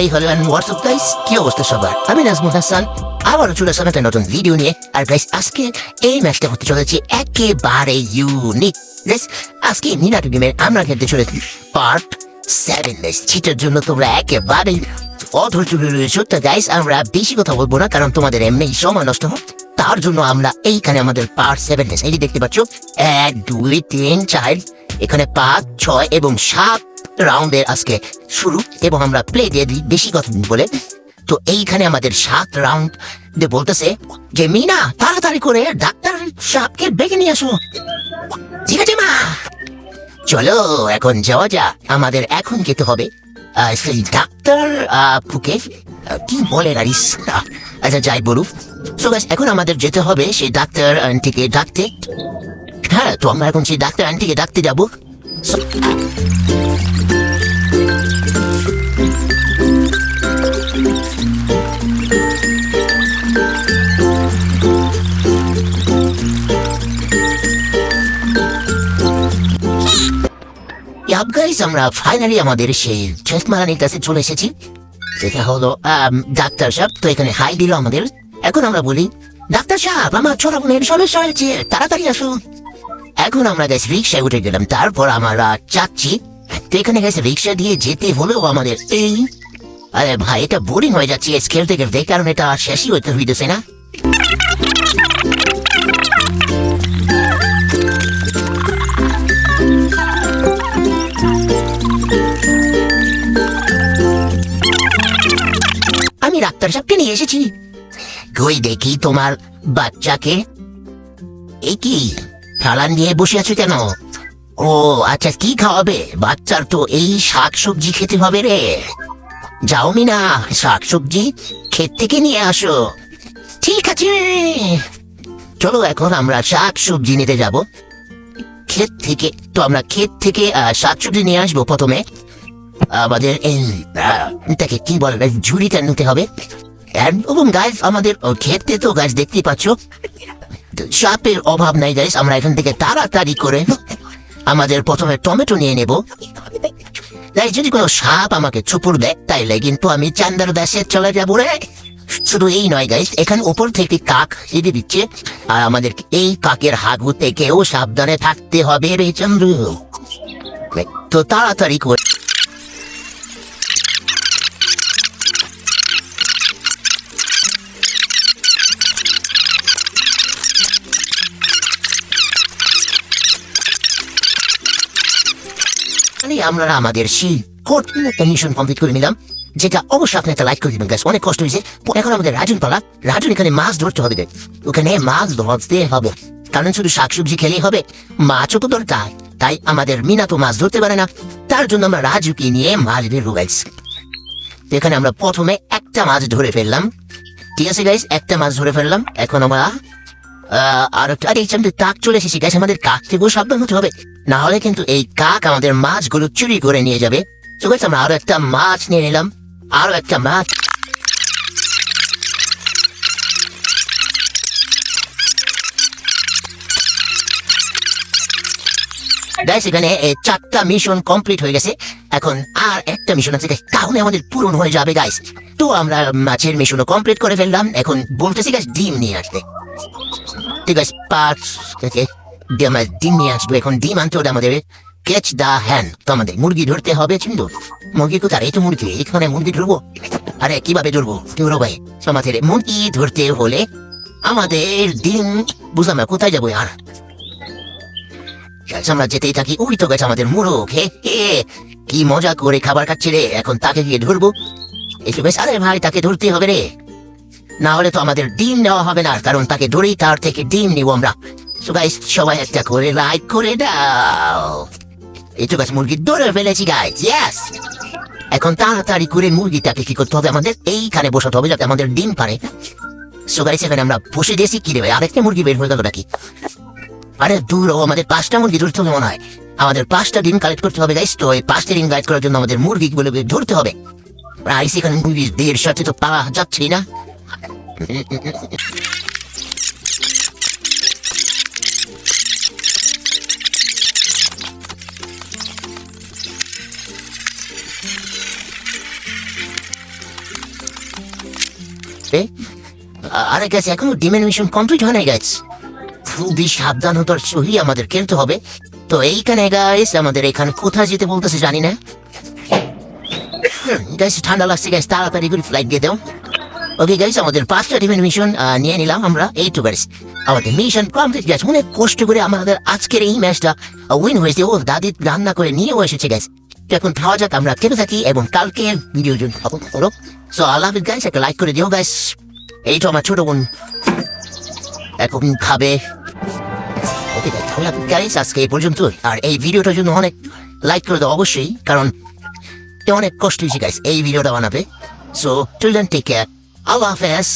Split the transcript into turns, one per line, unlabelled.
এই হলো WhatsApp guys, কি অবস্থা সবার? আমি নাজমুল হাসান, আবারও চলে আসলাম একটা নতুন ভিডিও নিয়ে। আর গাইস, আজকে এই ম্যাচটা হতে চলেছে একেবারে ইউনিক। গাইস, আজকে মিনাটো গেমে আমরা খেলতে চলেছি পার্ট 7 গাইস। সেটার জন্য তোমরা একেবারে অধৈর্য রয়েছো। তো গাইস, আমরা বেশি কথা বলবো না, কারণ তোমাদের এমনি সময় নষ্ট হোক। তার জন্য আমরা এইখানে আমাদের পার্ট 7 গাইস, এই দেখতে পাচ্ছ 1 2 3 4, এখানে 5 6 এবং 7 রাউন্ডের আজকে শুরু, এবং আমরা প্লে দিয়ে দিই বেশি কথা বলে। তো এইখানে আমাদের 7 রাউন্ড বলতেছে যে মিনা তাড়াতাড়ি করে ডাক্তার সাহেবকে ডেকে নিয়ে আসো। ঠিক আছে মা, চলো এখন যাওয়া যাক। আমাদের এখন যেতে হবে সেই ডাক্তার ফুকে কি বলে গাইস, আচ্ছা যাই বলুক। সো গাইস, এখন আমাদের যেতে হবে সেই ডাক্তার আন্টিকে ডাকতে। হ্যাঁ, তো আমরা এখন সেই ডাক্তার আন্টিকে ডাকতে যাবো। গাইস, আমরা ফাইনালি আমাদের সেই চেস্টমারানির কাছে চলে এসেছি, যেটা হলো ডাক্তার সাহেব। তো এখানে হাই দিল আমাদের। এখন আমরা বলি, ডাক্তার সাহেব আমার ছোট বোনের সমস্যা হয়েছে, তাড়াতাড়ি আসুন। এখন আমরা গাইস রিক্সায় উঠে গেলাম, তারপর আমরা যাচ্ছি। তো এখানে গাইস রিক্সা দিয়ে যেতে হলেও আমাদের এই আরে ভাই, এটা বোরিং হয়ে যাচ্ছে খেলতে খেলতে, কারণ এটা শেষই হইতে হইতেছে না। আমি ডাক্তার সাহেবকে নিয়ে এসেছি। কই দেখি তোমার বাচ্চাকে। এই কি থালান নিয়ে বসে আছো কেন? ও আচ্ছা, কি খাওয়াবে? বাচ্চার তো এই শাকসবজি খেতে হবে রে। যাও মিনা, শাকসবজি ক্ষেত থেকে নিয়ে আসো। ঠিক আছে, চলো এখন আমরা শাকসবজি নিতে যাব ক্ষেত থেকে। তো আমরা ক্ষেত থেকে শাকসবজি নিয়ে আসবো। প্রথমে আমাদের এটাকে কি বলে, ঝুড়িটা নিতে হবে। এবং গাইস, আমাদের ক্ষেতে তো গাছ দেখতেই পাচ্ছ সাপের অভাব নাই গাইস। আমরা এখান থেকে তাড়াতাড়ি করে আমাদের প্রথমে টমেটো নিয়ে নেব। তাই যদি কোনো সাপ আমাকে চুপুর দেয়, তাইলে কিন্তু আমি চান্দার দেশে চলে যাবো রে। শুধু এই নয় গাইস, এখানে উপর থেকে কাক হেঁটে দিচ্ছে, আর আমাদের এই কাকের হাগু থেকেও সাবধানে থাকতে হবে রে চন্দ্র। তো তাড়াতাড়ি করে আমরা আমাদের সেই মিশন কমপ্লিট করে নিলাম, যেটা অবশ্যই আপনি একটা লাইক করে দিবেন গাইস, অনেক কষ্ট হয়েছে। এখন আমাদের রাজুন পালা। রাজুন এখানে মাছ ধরতে হবে, ওখানে মাছ ধরতে হবে, কারণ শুধু শাকসবজি খেলেই হবে, মাছও তো দরকার। তাই আমাদের মিনা তো মাছ ধরতে পারে না, তার জন্য আমরা রাজুকে নিয়ে মাছ ধরবো গাইস। এখানে আমরা প্রথমে একটা মাছ ধরে ফেললাম। ঠিক আছে গাইস, একটা মাছ ধরে ফেললাম। এখন আমরা আর কাক চলে এসেছি গাইস, আমাদের কাক থেকেও সাবধান হতে হবে, না হলে কিন্তু এই কাক আমাদের মাছগুলো চুরি করে নিয়ে যাবে। তো গাইস, আমরা আরো একটা মাছ নিয়ে নিলাম, আরো একটা মাছ। গাইস, এখানে 4টা মিশন কমপ্লিট হয়ে গেছে। এখন আর একটা মিশন আছে, তাহলে আমাদের পূরণ হয়ে যাবে গাইস। তো আমরা মাছের মিশনও কমপ্লিট করে ফেললাম। এখন বলতেছি গাইস ডিম নিয়ে আসবে। ঠিক আছে, 5 থেকে ডিম নিয়ে আসবো। এখন ডিম আনতে হবে আমাদের ক্যাচ দা হ্যান্ড। তো আমাদের মুরগি ধরতে হবে। কিন্তু মুরগি কোথায়? এই তো মুরগি, এখানে মুরগি ধরবো। আরে কিভাবে ধরবো ভাই? আমাদের মুরগি ধরতে হলে আমাদের ডিম বুঝলাম না, কোথায় যাবো আর? আমরা যেতেই থাকি। ওই তো গেছে আমাদের মুরগ, হে কি মজা করে খাবার খাচ্ছে রে। এখন তাকে গিয়ে ধরবো। এসে বেশ, আরে ভাই তাকে ধরতে হবে রে, না হলে তো আমাদের ডিম নেওয়া হবে না, কারণ তাকে ধরেই তার থেকে ডিম নিব আমরা। সো গাইস, সবাই একটা করে লাইক করে দাও। এই তো গাছ মুরগি ধরে ফেলেছি গাইস, ইয়েস। এখন তাড়াতাড়ি করে মুরগিটাকে কি করতে হবে, আমাদের এইখানে বসাতে হবে যাতে আমাদের ডিম পারে। সো গাইস, এখানে আমরা বসে দিয়েছি। কি দেবে, আরেকটা মুরগি বের হয়ে গেল নাকি? আরে দূর, আমাদের 5টা মুরগি ধরতে হবে মনে হয়। আমাদের 5টা ডিম কালেক্ট করতে হবে গাইস। তো এই 5টা ডিম কালেক্ট করার জন্য আমাদের মুরগিগুলো ধরতে হবে। প্রাইস এখানে মুরগির সাথে তো পাওয়া যাচ্ছেই না। আরে গেছে এখনো ডিমের মিশন কমপ্লিট হয় না গেছে, খুবই সাবধানতার সহি আমাদের খেলতে হবে। তো এইখানে গাইস আমাদের এখানে কোথায় যেতে বলতেছে জানি না। গাইস ঠান্ডা লাগছে গাইস, তাড়াতাড়ি করে ফ্লাইট দিয়ে দাও। ওকে গাইস আমাদের 5টা ডিমের মিশন নিয়ে নিলাম আমরা। এই তো গাইস আমাদের মিশন কমপ্লিট গেছে, অনেক কষ্ট করে আমাদের আজকের এই ম্যাচটা উইন হয়েছে। ও দাদি রান্না করে নিয়েও এসেছে গাইস। এখন খাওয়া যাক, আমরা খেতে থাকি এবং কালকে ভিডিও জন্য করো। সো আল্লাহ হাফিজ গাইস, একটা লাইক করে দিও গাইস। এই তো আমার ছোট বোন এখন খাবে। ওকে গাইস আজকে এই পর্যন্ত, আর এই ভিডিওটার জন্য অনেক লাইক করে দাও অবশ্যই, কারণ অনেক কষ্ট হয়েছে গাইস এই ভিডিওটা বানাবে। So till then take care, আল্লাহ হাফেজ।